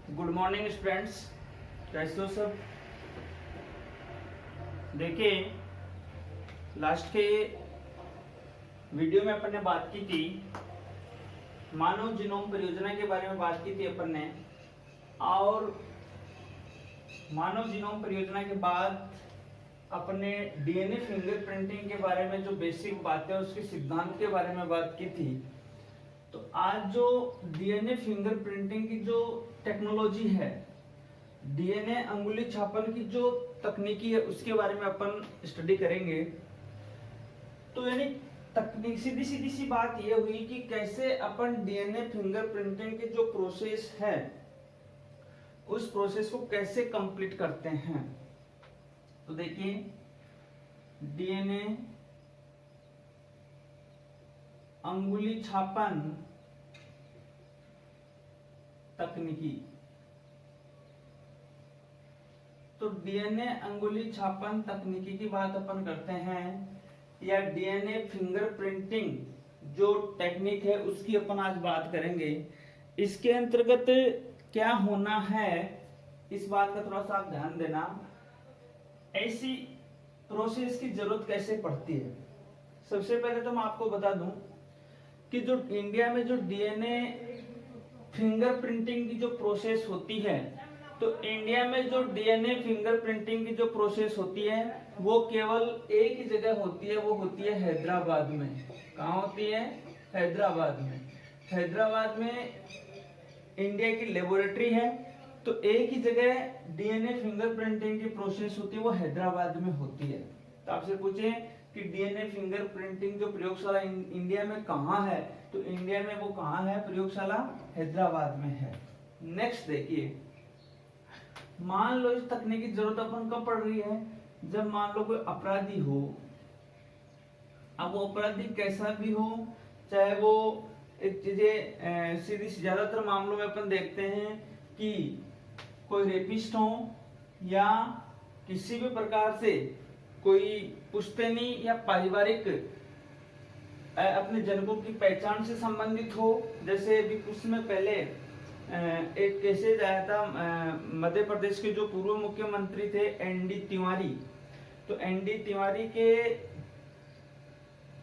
Good morning students, कैसे हो सब। देखिए, लास्ट के वीडियो में अपन ने बात की थी, मानव जीनोम परियोजना के बारे में बात की थी अपन ने। और मानव जीनोम परियोजना के बाद अपन ने डीएनए फिंगरप्रिंटिंग के बारे में जो बेसिक बातें उसके सिद्धांत के बारे में बात की थी। तो आज जो डीएनए फिंगरप्रिंटिंग की जो टेक्नोलॉजी है, डीएनए अंगुली छापन की जो तकनीकी है, उसके बारे में अपन स्टडी करेंगे। तो यानी तकनीक सीधी सीधी सी बात यह हुई कि कैसे अपन डीएनए फिंगरप्रिंटिंग की जो प्रोसेस है उस प्रोसेस को कैसे कंप्लीट करते हैं। तो देखिए, डीएनए अंगुली छापन तकनीकी। तो डीएनए अंगुली छापन तकनीकी की बात अपन करते हैं, या डीएनए फिंगरप्रिंटिंग जो टेक्निक है उसकी अपन आज बात करेंगे। इसके अंतर्गत क्या होना है, इस बात का थोड़ा सा आप ध्यान देना। ऐसी प्रोसेस की जरूरत कैसे पड़ती है। सबसे पहले तो मैं आपको बता दूं कि जो इंडिया में जो डीएनए फिंगरप्रिंटिंग की जो प्रोसेस होती है, तो इंडिया में जो डीएनए फिंगरप्रिंटिंग की जो प्रोसेस होती है वो केवल एक ही जगह होती है, वो होती है हैदराबाद में। कहाँ होती है? हैदराबाद में। हैदराबाद में इंडिया की लेबोरेटरी है, तो एक ही जगह डीएनए फिंगरप्रिंटिंग की प्रोसेस होती है, वो हैदराबाद में होती है। तो आपसे पूछे कि डीएनए फिंगरप्रिंटिंग जो प्रयोगशाला इंडिया में कहाँ है, तो इंडिया में वो कहाँ है? प्रयोगशाला हैदराबाद में है। नेक्स्ट देखिए, मान लो इस तकनीक की जरूरत अपन कब पड़ रही है? जब मान लो कोई अपराधी हो। अब वो अपराधी कैसा भी हो, चाहे वो एक चीजें सीधी ज्यादातर मामलों में अपन देखते हैं कि कोई रेपिस्ट हो या किसी भी प्रकार से कोई पुश्तैनी या पारिवारिक अपने जनकों की पहचान से संबंधित हो। जैसे अभी कुछ समय पहले एक केसेज आया था, मध्य प्रदेश के जो पूर्व मुख्यमंत्री थे एनडी तिवारी। तो एनडी तिवारी के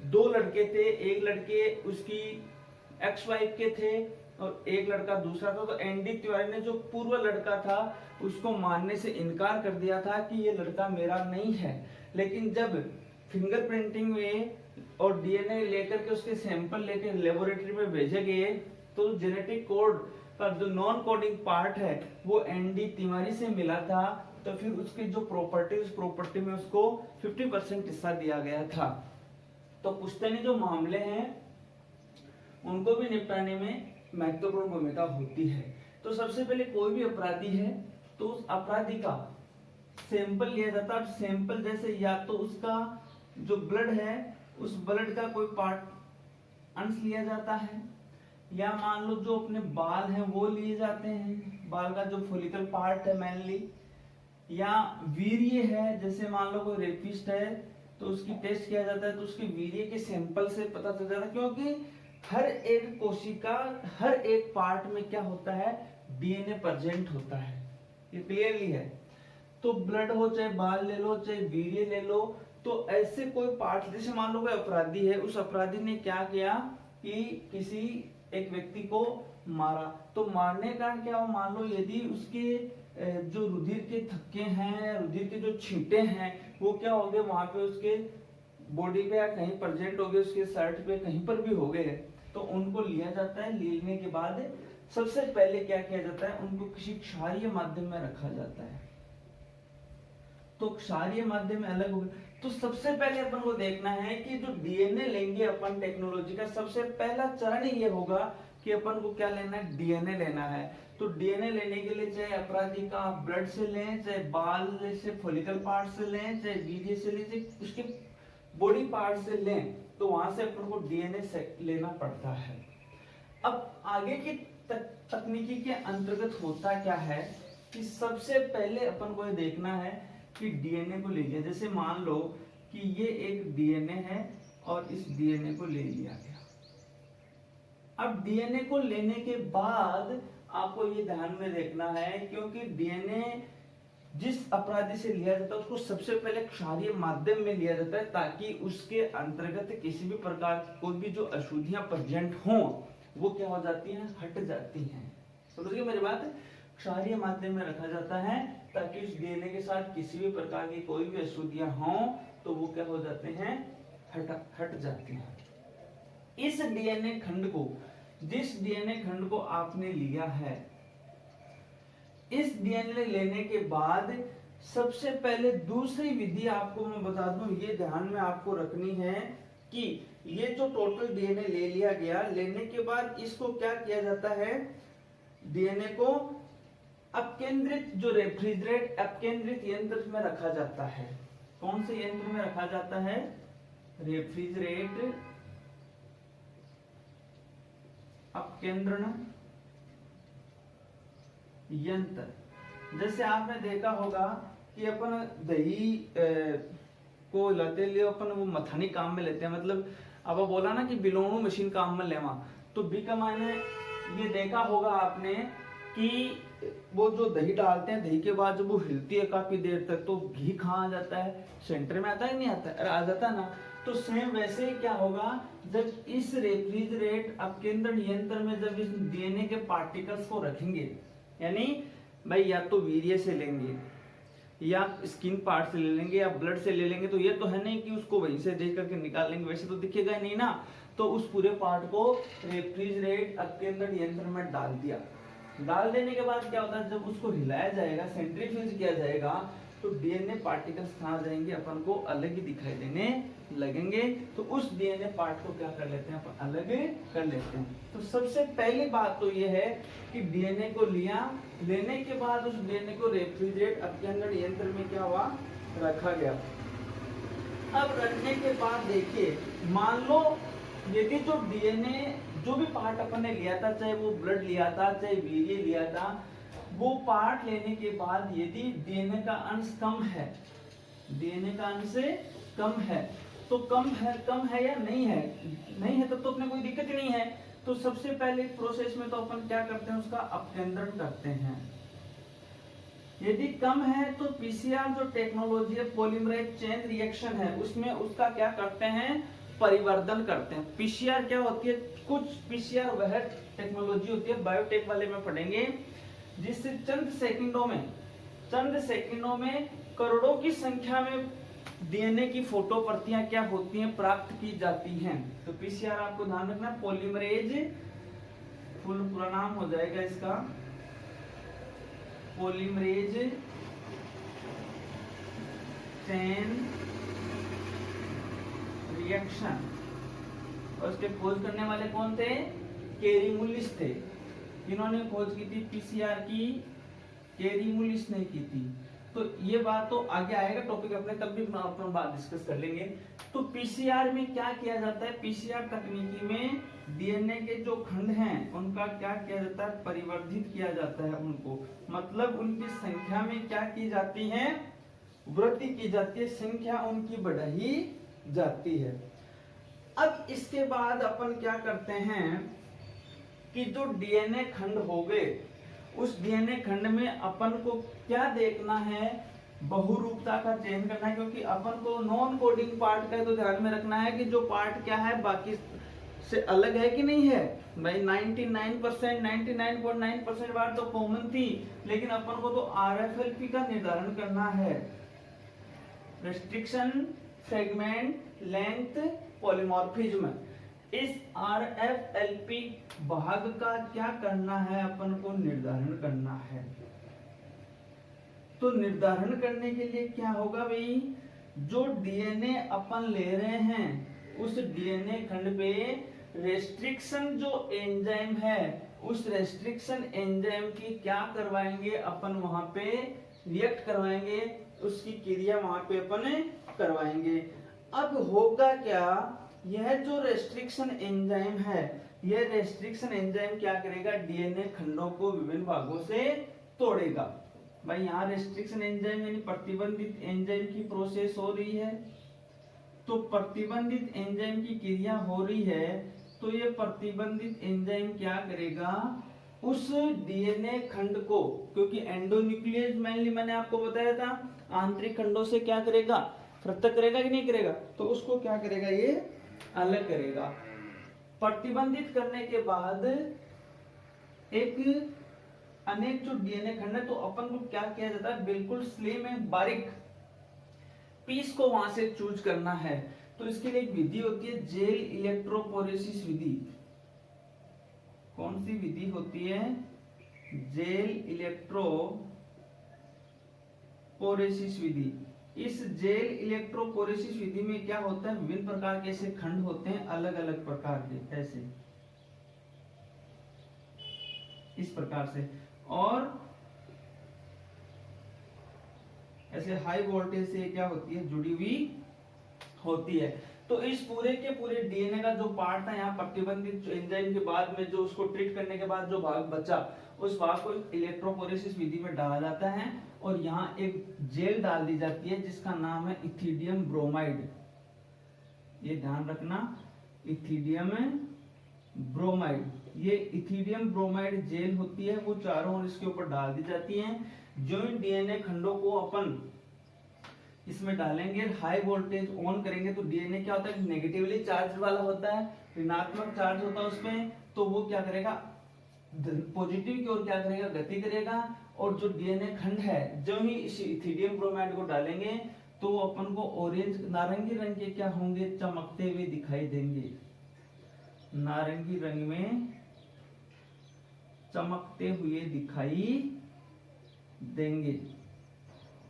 दो लड़के थे, एक लड़के उसकी एक्स वाइफ के थे और एक लड़का दूसरा था। तो एनडी तिवारी ने जो पूर्व लड़का था उसको मानने से इनकार कर दिया था कि ये लड़का मेरा नहीं है। लेकिन जब फिंगरप्रिंटिंग में और डीएनए लेकर के उसके सैंपल लेकर लेबोरेटरी में भेजे गए, तो जेनेटिक कोड का जो नॉन कोडिंग पार्ट है वो एनडी तिवारी से मिला था। तो फिर उसकी जो प्रॉपर्टी, उस प्रॉपर्टी में उसको 50% हिस्सा दिया गया था। तो पुश्तैनी जो मामले हैं उनको भी निपटाने में महत्वपूर्ण भूमिका होती है। तो सबसे पहले कोई भी अपराधी है तो उस अपराधी का सैंपल लिया जाता है। सैंपल जैसे या तो उसका जो ब्लड है उस ब्लड का कोई पार्ट अंश लिया जाता है, या मान लो जो अपने बाल हैं वो लिए जाते हैं, बाल का जो फॉलिकल पार्ट है मेनली, या वीर्य है। जैसे मान लो कोई रेपिस्ट है तो उसकी टेस्ट किया जाता है, तो उसके वीर्य के सैंपल से पता चल जाता है, क्योंकि हर एक कोशिका, हर एक पार्ट में क्या होता है? डीएनए प्रेजेंट होता है। ये क्लियरली है। तो ब्लड हो, चाहे बाल ले लो, चाहे वीर्य ले लो, तो ऐसे कोई पार्ट, जैसे मान लो कोई अपराधी है, उस अपराधी ने क्या किया कि किसी एक व्यक्ति को मारा। तो मारने का क्या हो, मान लो यदि उसके जो रुधिर के थक्के हैं, रुधिर के जो छींटे हैं, वो क्या हो गए वहां पे उसके बॉडी पे या कहीं प्रेजेंट हो गए, उसके शर्ट पे कहीं पर भी हो गए, तो उनको लिया जाता है। लेने के बाद सबसे पहले क्या किया जाता है? उनको किसी क्षारीय माध्यम में रखा जाता है। तो क्षारीय माध्यम में अलग हो गए। तो सबसे पहले अपन को देखना है कि जो डीएनए लेंगे अपन टेक्नोलॉजी का, सबसे पहला चरण ही ये होगा कि अपन को क्या लेना है? डीएनए लेना है। तो डीएनए लेने के लिए चाहे अपराधी का ब्लड से लें, चाहे बाल से, फॉलिकल पार्ट से लें, चाहे वीर्य से लें, चाहे उसके बॉडी पार्ट से लें, तो वहां से अपन को डीएनए लेना पड़ता है। अब आगे की तकनीकी के अंतर्गत होता क्या है कि सबसे पहले अपन को ये देखना है कि डीएनए को ले लिया। जैसे मान लो कि ये एक डीएनए है और इस डीएनए को ले लिया गया। अब डीएनए को लेने के बाद आपको ये ध्यान में देखना है, क्योंकि डीएनए जिस अपराधी से लिया जाता है उसको सबसे पहले क्षारीय माध्यम में लिया जाता है, ताकि उसके अंतर्गत किसी भी प्रकार की कोई भी जो अशुद्धियां प्रेजेंट हों वो क्या हो जाती हैं, हट जाती हैं। समझ गए मेरी बात? क्षारीय माध्यम में रखा जाता है ताकि उस डीएनए के साथ किसी भी प्रकार की कोई भी अशुद्धियां हों तो वो क्या हो जाते हैं, हट जाती हैं। इस डीएनए खंड को, जिस डीएनए खंड को आपने लिया है, इस डीएनए लेने के बाद सबसे पहले दूसरी विधि आपको मैं बता दूं, ये ध्यान में आपको रखनी है कि ये जो टोटल डीएनए ले लिया गया, लेने के बाद इसको क्या किया जाता है, डीएनए को अपकेंद्रित, जो रेफ्रिजरेट अपकेंद्रित यंत्र में रखा जाता है। कौन से यंत्र में रखा जाता है, रेफ्रिजरेट अपकेंद्रण यंत्र। जैसे आपने देखा होगा कि अपन दही को लेते लिए अपन वो मथानी काम में लेते हैं, मतलब अब बोला ना कि बिलोणु मशीन काम में लेवा, तो बी का मायने ये देखा होगा आपने कि वो जो दही डालते हैं, दही के बाद जब वो हिलती है काफी देर तक तो घी कहाँ आ जाता है, सेंटर में आता है नहीं आता, अरे आ जाता ना। तो सेम वैसे ही क्या होगा, जब इस रेफ्रिजरेट अपकेंद्रण यंत्र में जब इस डीएनए के पार्टिकल्स को रखेंगे, यानी भाई या तो वीर्य से लेंगे या स्किन पार्ट से ले लेंगे या ब्लड से ले लेंगे, तो ये तो है नहीं कि उसको वहीं से देख करके निकाल लेंगे, वैसे तो दिखेगा नहीं ना। तो उस पूरे पार्ट को रेफ्रिजरेट अपकेंद्रण यंत्र में डाल दिया। डाल देने के बाद क्या होता है, जब उसको हिलाया जाएगा, सेंट्रीफ्यूज किया जाएगा, तो डीएनए पार्टिकल्स कहाँ जाएंगे, अपन को अलग ही दिखाई देने लगेंगे। तो उस डीएनए पार्ट को क्या कर लेते हैं, अपन अलग कर लेते हैं। तो सबसे पहली बात तो ये है कि डीएनए को लिया, लेने के बाद उस डीएनए को रेफ्रिजरेट अपकेंद्रण यंत्र में क्या हुआ, रखा गया। अब रखने के बाद देखिए, मान लो यदि जो डीएनए जो भी पार्ट अपन ने लिया था, चाहे वो ब्लड लिया था चाहे वीर्य लिया था, वो पार्ट लेने के बाद यदि डीएनए का अंश कम है, डीएनए का अंश कम है, तो कम है या नहीं है तब तो अपने कोई दिक्कत नहीं है। तो सबसे पहले प्रोसेस में तो अपन क्या करते हैं, उसका अपकेंद्रण करते हैं। यदि कम है तो पीसीआर जो टेक्नोलॉजी है, पॉलीमरेज चेन रिएक्शन है, उसमें उसका क्या करते हैं, परिवर्धन करते हैं। पीसीआर क्या होती है, कुछ पीसीआर वह टेक्नोलॉजी होती है, बायोटेक वाले में पढ़ेंगे, जिससे चंद सेकंडों में करोड़ों की संख्या में डीएनए की फोटो प्रतियां क्या होती हैं, प्राप्त की जाती हैं। तो पीसीआर आपको ध्यान रखना, पॉलीमरेज, फुल पूरा नाम हो जाएगा इसका पॉलीमरेज चेन रिएक्शन। और उसके खोज करने वाले कौन थे, केरीमुलिस थे। इन्होंने खोज की थी पीसीआर की, केरीमुलिस ने की थी। तो ये बात तो आगे आएगा टॉपिक अपने, तब भी अपन बात डिस्कस कर लेंगे। तो पीसीआर में क्या किया जाता है, पीसीआर तकनीकी में डीएनए के जो खंड हैं उनका क्या किया जाता है, परिवर्धित किया जाता है उनको, मतलब उनकी संख्या में क्या की जाती है, वृद्धि की जाती है, संख्या उनकी बढ़ाई जाती है। अब इसके बाद अपन क्या करते हैं कि जो डीएनए खंड हो गए, उस डीएनए खंड में अपन को क्या देखना है, बहुरूपता का चयन करना है, क्योंकि अपन को नॉन कोडिंग पार्ट का तो ध्यान में रखना है कि जो पार्ट क्या है बाकी से अलग है कि नहीं है। भाई 99% 99.9% बात तो कॉमन थी, लेकिन अपन को तो आरएफएलपी का निर्धारण करना है, रेस्ट्रिक्शन, फ्रेगमेंट, लेंथ, पॉलीमॉर्फिज्म। इस आरएफएलपी भाग का क्या करना है, अपन को निर्धारण करना है। तो निर्धारण करने के लिए क्या होगा भाई, जो डीएनए अपन ले रहे हैं उस डीएनए खंड पे रेस्ट्रिक्शन जो एंजाइम है, उस रेस्ट्रिक्शन एंजाइम की क्या करवाएंगे अपन, वहां पे रिएक्ट करवाएंगे, उसकी क्रिया वहां पे अपन करवाएंगे। अब होगा क्या, यह जो रेस्ट्रिक्शन एंजाइम है, यह रेस्ट्रिक्शन एंजाइम क्या करेगा, डीएनए खंडों को विभिन्न भागों से तोड़ेगा। भाई यहाँ रेस्ट्रिक्शन एंजाइम यानी प्रतिबंधित एंजाइम की प्रोसेस हो रही है, तो प्रतिबंधित एंजाइम की क्रिया हो रही है, तो ये प्रतिबंधित एंजाइम क्या करेगा, उस डीएनए खंड को, क्योंकि एंडोन्यूक्लियस मेनली मैंने आपको बताया था आंतरिक खंडों से क्या करेगा, पृथक करेगा कि नहीं करेगा, तो उसको क्या करेगा, ये अलग करेगा। प्रतिबंधित करने के बाद एक अनेक जो डीएनए खंड है, तो अपन को क्या किया जाता है, बिल्कुल स्लिम एंड बारीक पीस को वहां से चूज करना है। तो इसके लिए एक विधि होती है जेल इलेक्ट्रोपोरेसिस विधि। कौन सी विधि होती है, जेल इलेक्ट्रोपोरेसिस विधि। इस जेल इलेक्ट्रोपोरेसिस विधि में क्या होता है, विभिन्न प्रकार के ऐसे खंड होते हैं, अलग अलग प्रकार के, ऐसे इस प्रकार से, और ऐसे हाई वोल्टेज से क्या होती है, जुड़ी हुई होती है। तो इस पूरे के पूरे डीएनए का जो पार्ट था, यहाँ प्रतिबंधित एंजाइम के बाद में जो उसको ट्रीट करने के बाद जो भाग बचा, उस भाग को इलेक्ट्रोपोरेसिस विधि में डाला जाता है और यहाँ एक जेल डाल दी जाती है जिसका नाम है इथिडियम ब्रोमाइड। ये ध्यान रखना, इथिडियम ब्रोमाइड, ये इथिडियम ब्रोमाइड जेल होती है, वो चारों ओर इसके ऊपर डाल दी जाती है। जो इन डीएनए खंडों को अपन इसमें डालेंगे, हाई वोल्टेज ऑन करेंगे, तो डीएनए क्या होता है, नेगेटिवली चार्ज वाला होता है, ऋणात्मक चार्ज होता है उसमें, तो वो क्या करेगा, पॉजिटिव की ओर क्या करेगा, गति करेगा। और जो डीएनए खंड है, जो ही इस इथिडियम ब्रोमाइड को डालेंगे तो अपन को ऑरेंज नारंगी रंग के क्या होंगे, चमकते हुए दिखाई देंगे, नारंगी रंग में चमकते हुए दिखाई देंगे।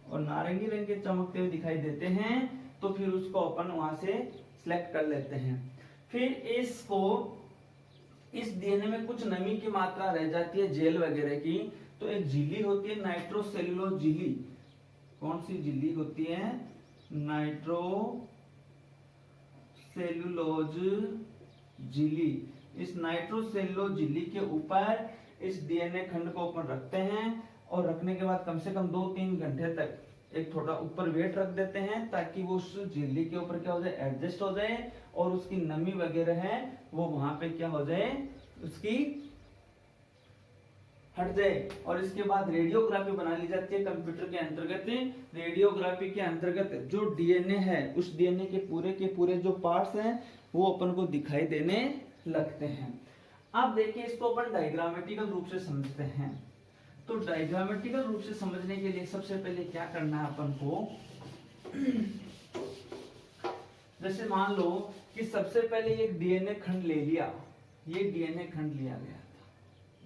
और नारंगी रंग के चमकते हुए दिखाई देते हैं तो फिर उसको अपन वहां से सिलेक्ट कर लेते हैं। फिर इसको, इस डीएनए में कुछ नमी की मात्रा रह जाती है जेल वगैरह की, तो एक झिल्ली होती है नाइट्रोसेलुलोज झिल्ली। कौन सी झिल्ली होती है, नाइट्रोसेलुलोज झिल्ली। इस नाइट्रोसेलुलोज झिल्ली के ऊपर इस डीएनए खंड को अपन रखते हैं और रखने के बाद कम से कम 2-3 घंटे तक एक थोड़ा ऊपर वेट रख देते हैं ताकि वो उस झिल्ली के ऊपर क्या हो जाए, एडजस्ट हो जाए और उसकी नमी वगैरह है वो वहां पे क्या हो जाए, उसकी हट जाए। और इसके बाद रेडियोग्राफी बना ली जाती है कंप्यूटर के अंतर्गत। रेडियोग्राफी के अंतर्गत जो डीएनए है, उस डीएनए के पूरे जो पार्ट्स हैं वो अपन को दिखाई देने लगते हैं। अब देखिए इसको अपन डायग्रामेटिकल रूप से समझते हैं। तो डायग्रामेटिकल रूप से समझने के लिए सबसे पहले क्या करना है अपन को, जैसे मान लो कि सबसे पहले एक डीएनए खंड ले लिया, ये डीएनए खंड लिया गया था,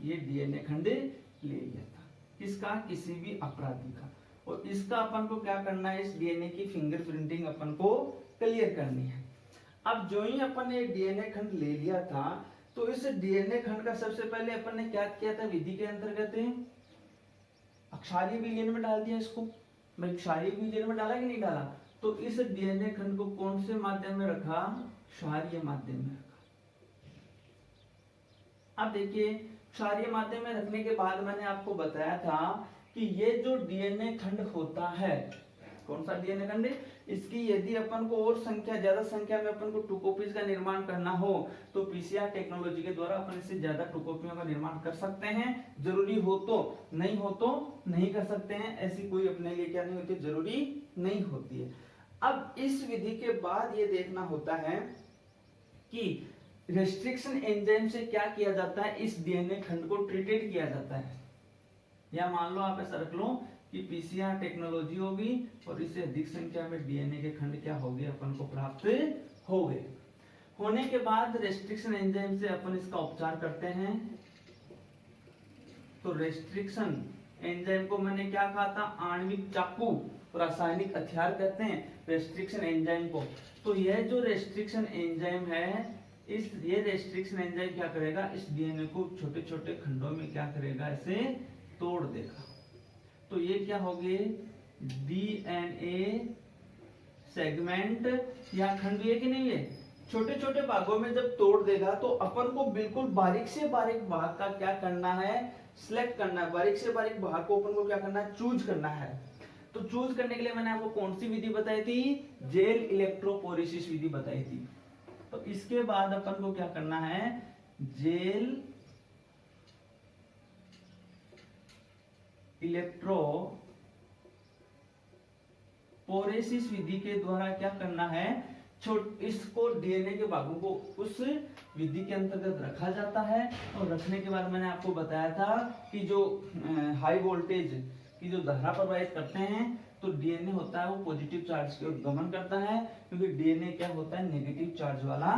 ये डीएनए खंड ले लिया था किसका, किसी भी अपराधी का, और इसका अपन को क्या करना है, इस डीएनए की फिंगरप्रिंटिंग अपन को क्लियर करनी है। अब जो ही अपन ने डीएनए खंड ले लिया था तो इस डीएनए खंड का सबसे पहले अपन ने क्या किया था, विधि के अंतर्गत क्षारीय विलयन में डाल दिया इसको। मैं क्षारीय विलयन में डाला कि नहीं डाला, तो इस डीएनए खंड को कौन से माध्यम में रखा, क्षारीय माध्यम में रखा। अब देखिए क्षारीय माध्यम में रखने के बाद मैंने आपको बताया था कि ये जो डीएनए खंड होता है, कौन सा डीएनए खंड, इसकी यदि अपन को और संख्या, ज्यादा संख्या में अपन को 2 कॉपीज का निर्माण करना हो तो पीसीआर टेक्नोलॉजी के द्वारा अपन इससे ज्यादा 2 कॉपियों का निर्माण कर सकते हैं। जरूरी हो तो, नहीं हो तो नहीं कर सकते हैं, ऐसी कोई अपने लिए क्या नहीं होती, जरूरी नहीं होती है। अब इस विधि के बाद ये देखना होता है कि रेस्ट्रिक्शन एंजाइम से क्या किया जाता है, इस डीएनए खंड को ट्रीटेड किया जाता है। या मान लो आप ऐसा रख लो कि पीसीआर टेक्नोलॉजी होगी और इससे अधिक संख्या में डीएनए के खंड क्या हो गए, अपन को प्राप्त हो गए। होने के बाद रेस्ट्रिक्शन एंजाइम से अपन इसका उपचार करते हैं। तो रेस्ट्रिक्शन एंजाइम को मैंने क्या कहा था, आणविक चाकू, रासायनिक हथियार कहते हैं रेस्ट्रिक्शन एंजाइम को। तो यह जो रेस्ट्रिक्शन एंजाइम है, ये रेस्ट्रिक्शन एंजाइम क्या करेगा, इस डीएनए को छोटे छोटे खंडों में क्या करेगा, ऐसे तोड़ देगा। तो ये क्या हो गए, डीएनए सेगमेंट या खंड, ये कि नहीं है, छोटे छोटे भागों में जब तोड़ देगा तो अपन को बिल्कुल बारीक से बारीक भाग का क्या करना है, सिलेक्ट करना है। बारीक से बारीक भाग को अपन को क्या करना है, चूज करना है। तो चूज करने के लिए मैंने आपको कौन सी विधि बताई थी, जेल इलेक्ट्रोपोरेसिस विधि बताई थी। तो इसके बाद अपन को क्या करना है, जेल इलेक्ट्रोपोरेसिस विधि के द्वारा क्या करना है, इसको डीएनए के भागों को उस विधि के अंतर्गत रखा जाता है, और रखने के बाद मैंने आपको बताया था कि जो हाई वोल्टेज की जो धारा प्रवाहित करते हैं, तो डीएनए होता है वो पॉजिटिव चार्ज की ओर गमन करता है, क्योंकि डीएनए क्या होता है, नेगेटिव चार्ज वाला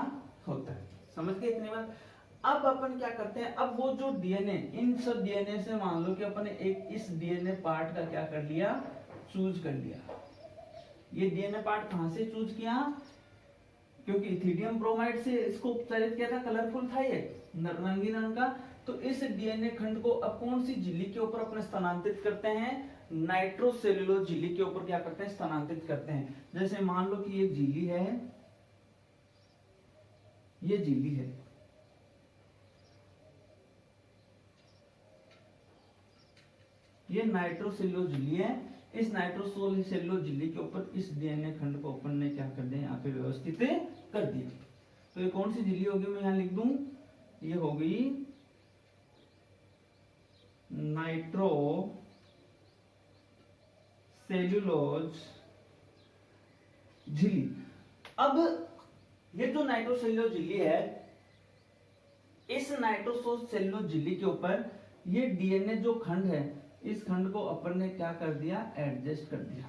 होता है। समझ गए इतनी बात। अब अपन क्या करते हैं, अब वो जो डीएनए, इन सब डीएनए से मान लो कि अपन एक इस डीएनए पार्ट का क्या कर लिया, चूज कर लिया। ये डीएनए पार्ट कहां से चूज किया, क्योंकि इथिडियम ब्रोमाइड से इसको उपचारित किया था, कलरफुल था ये रंगीन रंग का। तो इस डीएनए खंड को अब कौन सी झिल्ली के ऊपर अपने स्थानांतरित करते हैं, नाइट्रोसेल्यूलोज झिल्ली के ऊपर क्या करते हैं, स्थानांतरित करते हैं। जैसे मान लो कि ये झिल्ली है, ये झिल्ली है, ये नाइट्रोसेल्यूलोज झिल्ली है। इस नाइट्रोसेल्यूलोज झिल्ली के ऊपर इस डीएनए खंड को अपन ने क्या कर दिया, यहाँ पे व्यवस्थित कर दिया। तो ये कौन सी झिल्ली होगी, मैं यहाँ लिख दूं, ये होगी नाइट्रोसेल्यूलोज झिल्ली। अब ये जो नाइट्रोसेल्यूलोज झिल्ली है, इस नाइट्रोसेल्यूलोज झिल्ली के ऊपर ये डीएनए जो खंड है, इस खंड को अपन ने क्या कर दिया, एडजस्ट कर दिया।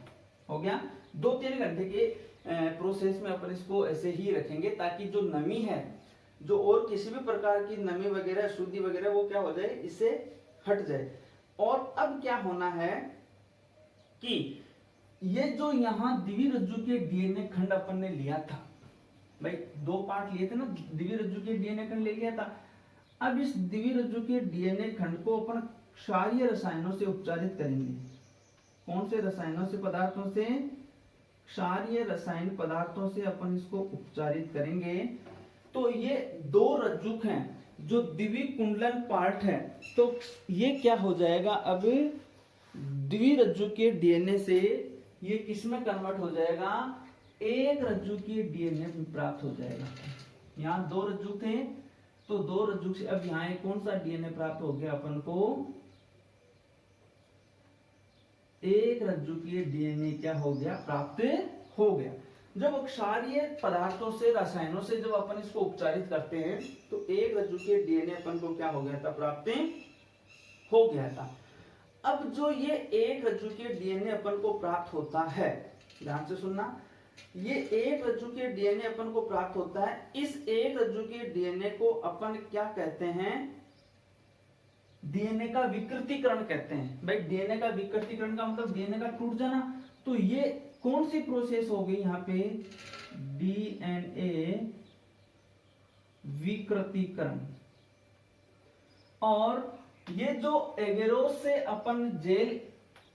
हो गया। 2-3 घंटे के प्रोसेस में अपन इसको ऐसे ही रखेंगे, ताकि जो नमी है, जो और किसी भी प्रकार की नमी वगैरह, शुद्धि वगैरह, वो क्या हो जाए, इससे हट जाए। और अब क्या होना है कि ये जो यहाँ द्विरज्जु के डीएनए खंड अपन ने लिया था, भाई 2 पार्ट लिए थे ना, द्विरज्जु के डीएनए खंड ले लिया था। अब इस द्विरज्जु के डीएनए खंड को अपन क्षारीय रसायनों से उपचारित करेंगे। कौन से रसायनों से, पदार्थों से, क्षारीय रसायन पदार्थों से अपन इसको उपचारित करेंगे। तो ये 2 रज्जुक हैं, जो द्विकुंडलन पार्ट है, तो ये क्या हो जाएगा, अब द्विरज्जु के डीएनए से ये किसमें कन्वर्ट हो जाएगा, एक रज्जु के डीएनए में प्राप्त हो जाएगा। यहाँ 2 रज्जु थे, तो 2 रज्जु से अब यहाँ कौन सा डीएनए प्राप्त हो गया अपन को, एक रज्जु के डीएनए क्या हो गया, प्राप्त हो गया। जब क्षारीय पदार्थों से, रसायनों से जब अपन इसको उपचारित करते हैं, तो एक रज्जु के डीएनए अपन को क्या हो गया था, प्राप्त हो गया था। अब जो ये एक रज्जु के डीएनए अपन को प्राप्त होता है, ध्यान से सुनना, ये एक रज्जु के डीएनए अपन को प्राप्त होता है। इस एक रज्जु के डीएनए को अपन क्या कहते हैं, डीएनए का विकृतीकरण कहते हैं। भाई डीएनए का विकृतीकरण का मतलब डीएनए का टूट जाना। तो ये कौन सी प्रोसेस हो गई यहाँ पे, डीएनए विकृतीकरण। और ये जो एगेरोस से अपन जेल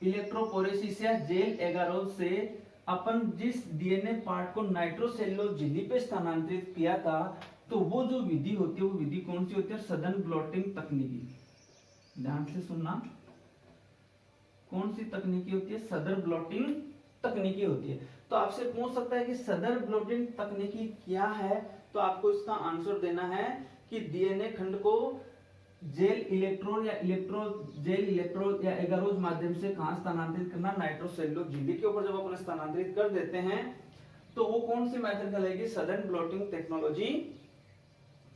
इलेक्ट्रोपोरेसिस या जेल एगारोस से अपन जिस डीएनए पार्ट को नाइट्रोसेल्यूलोज झिल्ली पे स्थानांतरित किया था, तो वो जो विधि होती है, वो विधि कौन सी होती है, सघन ब्लॉटिंग तकनीकी। ध्यान से सुनना, कौन सी तकनीकी होती है, सघन ब्लॉटिंग तकनीकी होती है। तो आपसे पूछ सकता है कि सघन ब्लॉटिंग तकनीकी क्या है, तो आपको इसका आंसर देना है कि डीएनए खंड को जेल इलेक्ट्रोड या एगारोज माध्यम से कहां स्थानांतरित करना, नाइट्रोसेल्यूलोज झिल्ली के ऊपर जब अपन स्थानांतरित कर देते हैं, तो वो कौन सी मेथड कहलाएगी, सघन ब्लॉटिंग टेक्नोलॉजी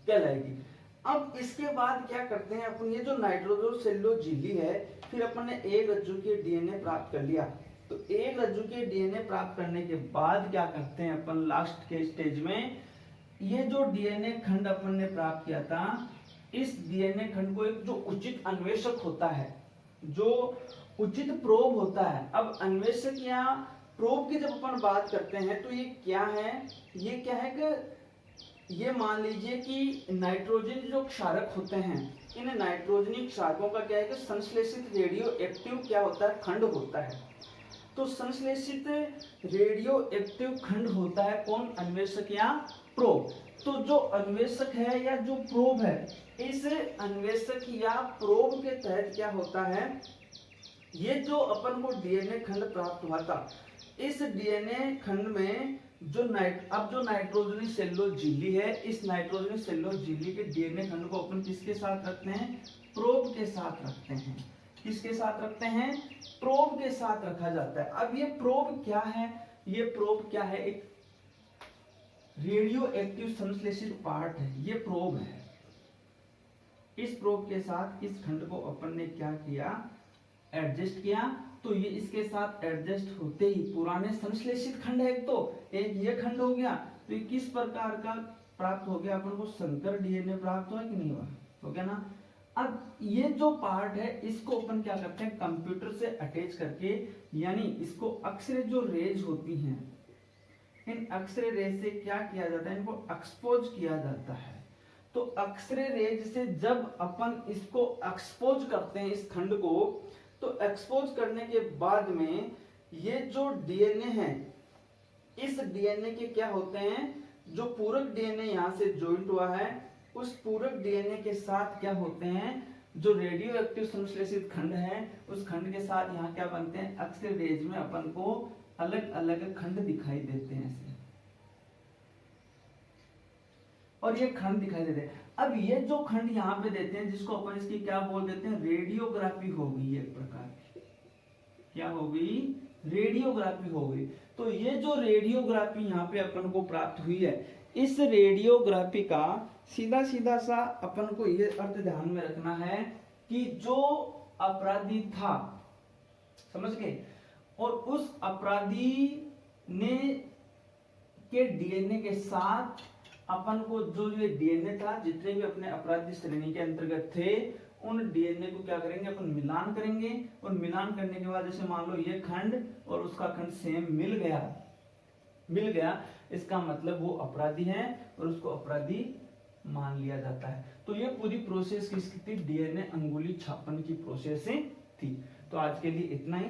कहलाएगी। अब इसके बाद क्या करते हैं अपन, ये जो नाइट्रोसेल्यूलोज झिल्ली है, फिर अपन ने एक रज्जु के डीएनए प्राप्त कर लिया। तो एक रज्जु के डीएनए प्राप्त करने के बाद क्या करते हैं अपन, लास्ट के स्टेज में ये जो डीएनए खंड अपन ने प्राप्त किया था, इस डीएनए खंड को एक जो उचित अन्वेषक होता है, जो उचित प्रोब होता है। अब अन्वेषक या प्रोब की जब अपन बात करते हैं, तो ये क्या है, ये क्या है कि ये मान लीजिए कि नाइट्रोजन जो क्षारक होते हैं, इन नाइट्रोजनी क्षारकों का क्या है कि संश्लेषित रेडियो एक्टिव क्या होता है, खंड होता है। तो संश्लेषित रेडियो एक्टिव खंड होता है कौन, अन्वेषक या प्रोब। तो जो अन्वेषक है या जो प्रोब है, इस अन्वेषक या प्रोब के तहत क्या होता है, ये जो अपन को डीएनए खंड प्राप्त हुआ था, इस डीएनए खंड में जो नाइट्रोजनी सेल्यूलोज झिल्ली है, इस नाइट्रोजनी सेल्यूलोज झिल्ली के डीएनए खंड को अपन किसके साथ रखते हैं, प्रोब के साथ रखते हैं। किसके साथ रखते हैं, प्रोब के साथ रखा जाता है। अब ये प्रोब क्या है, ये प्रोब क्या है, एक रेडियो एक्टिव संश्लेषित पार्ट है, ये प्रोब है। इस प्रोब के साथ इस खंड को अपन ने क्या किया, एडजस्ट किया, तो ये इसके साथ एडजस्ट होते ही पुराने संश्लेषित खंड है, तो एक ये खंड हो गया, तो ये किस प्रकार का प्राप्त हो गया, अपन को संकर डीएनए प्राप्त हुआ कि नहीं हुआ, हो गया ना। अब ये जो पार्ट है इसको अपन क्या करते हैं, कंप्यूटर से अटैच करके, यानी इसको एक्सरे जो रेज होती हैं, इन एक्सरे रेज से क्या किया जाता है, इनको एक्सपोज किया जाता है। तो एक्सरे रेज से जब अपन इसको एक्सपोज करते हैं इस खंड को, तो एक्सपोज करने के बाद में ये जो डीएनए है, इस डीएनए के क्या होते हैं, जो पूरक डीएनए यहां से ज्वाइंट हुआ है, उस पूरक डीएनए के साथ क्या होते हैं, जो रेडियो एक्टिव संश्लेषित खंड है, उस खंड के साथ यहाँ क्या बनते हैं, एक्सरे रेज में अपन को अलग अलग खंड दिखाई देते हैं ऐसे, और ये खंड दिखाई देते हैं। अब ये जो खंड यहाँ पे देते हैं, जिसको अपन इसकी क्या बोल देते हैं, रेडियोग्राफी हो गई एक प्रकार की, क्या हो गई, रेडियोग्राफी हो गई। तो ये जो रेडियोग्राफी यहाँ पे अपन को प्राप्त हुई है, इस रेडियोग्राफी का सीधा सीधा सा अपन को ये अर्थ ध्यान में रखना है कि जो अपराधी था, समझ गए, और उस अपराधी ने के डीएनए के साथ अपन को जो ये डीएनए था, जितने भी अपने अपराधी श्रेणी के अंतर्गत थे, उन डीएनए को क्या करेंगे, अपन मिलान करेंगे, और मिलान करने के बाद जैसे मान लो ये खंड और उसका खंड सेम मिल गया, इसका मतलब वो अपराधी है और उसको अपराधी मान लिया जाता है। तो ये पूरी प्रोसेस किसकी थी, डीएनए अंगुली छापन की प्रोसेस थी। तो आज के लिए इतना ही।